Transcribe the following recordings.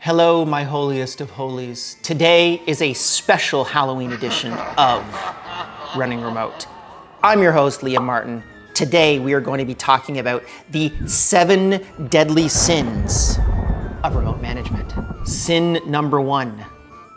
Hello, my holiest of holies. Today is a special Halloween edition of Running Remote. I'm your host, Liam Martin. Today we are going to be talking about the 7 deadly sins of remote management. Sin number 1,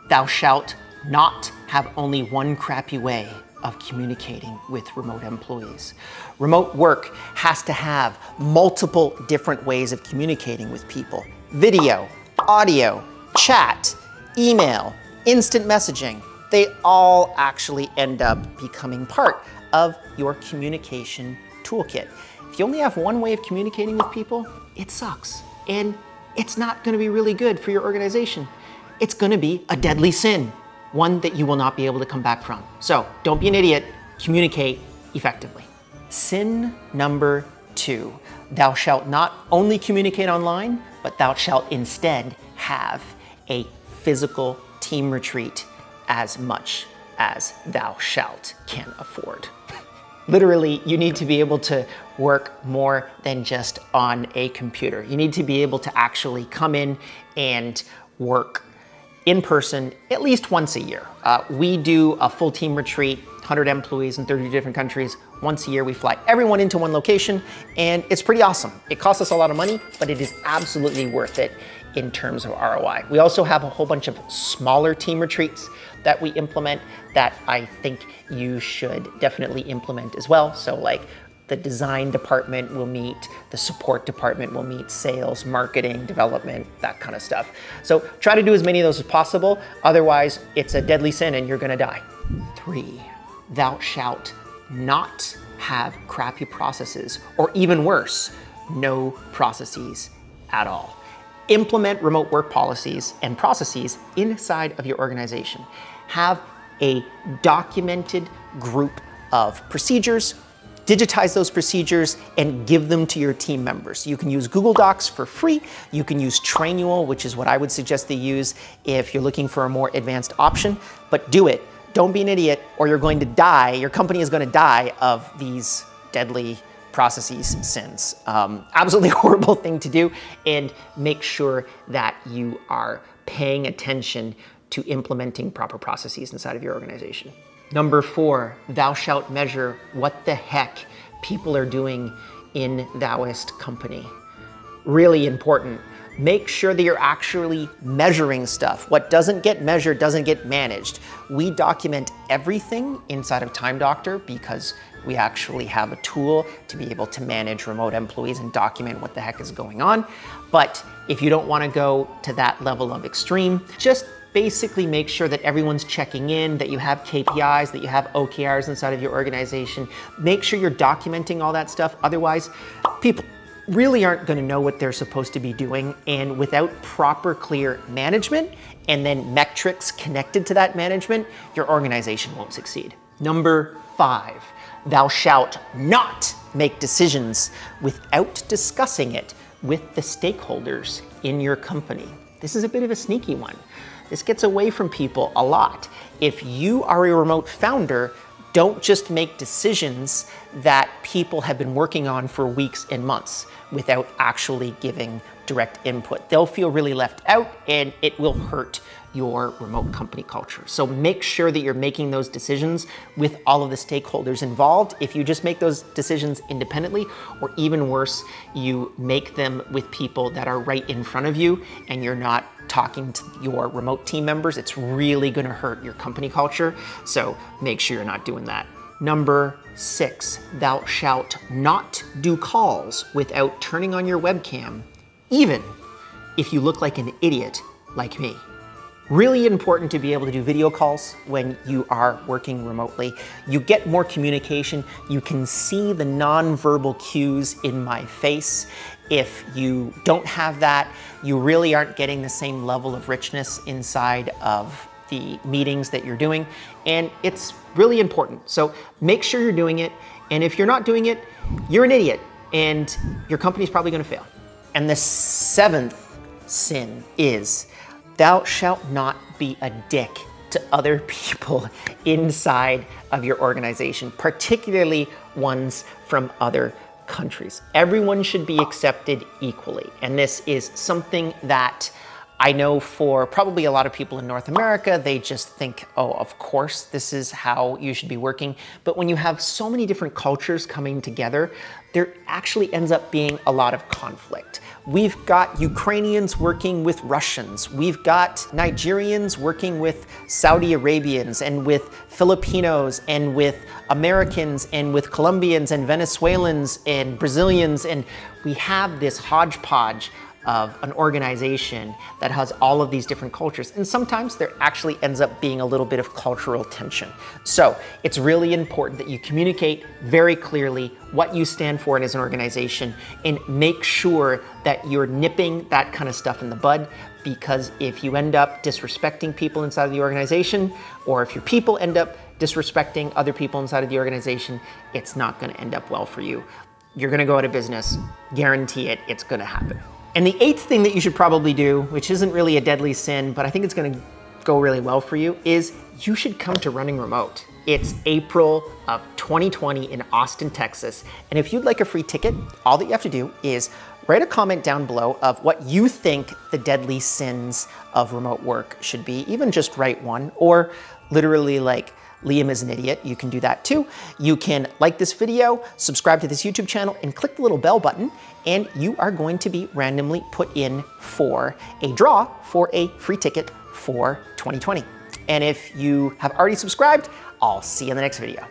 thou shalt not have only one crappy way of communicating with remote employees. Remote work has to have multiple different ways of communicating with people. Video, audio, chat, email, instant messaging, they all actually end up becoming part of your communication toolkit. If you only have one way of communicating with people, it sucks. And it's not gonna be really good for your organization. It's gonna be a deadly sin, one that you will not be able to come back from. So don't be an idiot, communicate effectively. Sin number 2, thou shalt not only communicate online, but thou shalt instead have a physical team retreat as much as thou shalt can afford. Literally, you need to be able to work more than just on a computer. You need to be able to actually come in and work in person at least once a year. We do a full team retreat, 100 employees in 30 different countries. Once a year, we fly everyone into one location, and it's pretty awesome. It costs us a lot of money, but it is absolutely worth it in terms of ROI. We also have a whole bunch of smaller team retreats that we implement that I think you should definitely implement as well. So like the design department will meet, the support department will meet, sales, marketing, development, that kind of stuff. So try to do as many of those as possible. Otherwise, it's a deadly sin and you're gonna die. 3, thou shalt not have crappy processes, or even worse, no processes at all. Implement remote work policies and processes inside of your organization. Have a documented group of procedures, digitize those procedures and give them to your team members. You can use Google Docs for free. You can use Trainual, which is what I would suggest they use if you're looking for a more advanced option, but do it. Don't be an idiot or you're going to die. Your company is going to die of these deadly processes, sins. Absolutely horrible thing to do, and make sure that you are paying attention to implementing proper processes inside of your organization. Number 4, thou shalt measure what the heck people are doing in thouest company. Really important. Make sure that you're actually measuring stuff. What doesn't get measured doesn't get managed. We document everything inside of Time Doctor because we actually have a tool to be able to manage remote employees and document what the heck is going on. But if you don't want to go to that level of extreme, just basically make sure that everyone's checking in, that you have KPIs, that you have OKRs inside of your organization. Make sure you're documenting all that stuff. Otherwise, people really aren't going to know what they're supposed to be doing, and without proper clear management and then metrics connected to that management, your organization won't succeed. Number 5, thou shalt not make decisions without discussing it with the stakeholders in your company. This is a bit of a sneaky one. This gets away from people a lot. If you are a remote founder, don't just make decisions that people have been working on for weeks and months without actually giving direct input. They'll feel really left out and it will hurt your remote company culture. So make sure that you're making those decisions with all of the stakeholders involved. If you just make those decisions independently, or even worse, you make them with people that are right in front of you and you're not talking to your remote team members, it's really gonna hurt your company culture. So make sure you're not doing that. Number 6, thou shalt not do calls without turning on your webcam, even if you look like an idiot like me. Really important to be able to do video calls when you are working remotely. You get more communication. You can see the nonverbal cues in my face. If you don't have that, you really aren't getting the same level of richness inside of the meetings that you're doing, and it's really important. So make sure you're doing it, and if you're not doing it, you're an idiot, and your company's probably gonna fail. And the 7th sin is, thou shalt not be a dick to other people inside of your organization, particularly ones from other countries. Everyone should be accepted equally. And this is something that I know for probably a lot of people in North America, they just think, oh, of course, this is how you should be working. But when you have so many different cultures coming together, there actually ends up being a lot of conflict. We've got Ukrainians working with Russians. We've got Nigerians working with Saudi Arabians and with Filipinos and with Americans and with Colombians and Venezuelans and Brazilians. And we have this hodgepodge of an organization that has all of these different cultures. And sometimes there actually ends up being a little bit of cultural tension. So it's really important that you communicate very clearly what you stand for as an organization and make sure that you're nipping that kind of stuff in the bud, because if you end up disrespecting people inside of the organization, or if your people end up disrespecting other people inside of the organization, it's not gonna end up well for you. You're gonna go out of business, guarantee it, it's gonna happen. And the 8th thing that you should probably do, which isn't really a deadly sin, but I think it's gonna go really well for you, is you should come to Running Remote. It's April of 2020 in Austin, Texas. And if you'd like a free ticket, all that you have to do is write a comment down below of what you think the deadly sins of remote work should be. Even just write one, or literally like, Liam is an idiot. You can do that too. You can like this video, subscribe to this YouTube channel, and click the little bell button, and you are going to be randomly put in for a draw for a free ticket for 2020. And if you have already subscribed, I'll see you in the next video.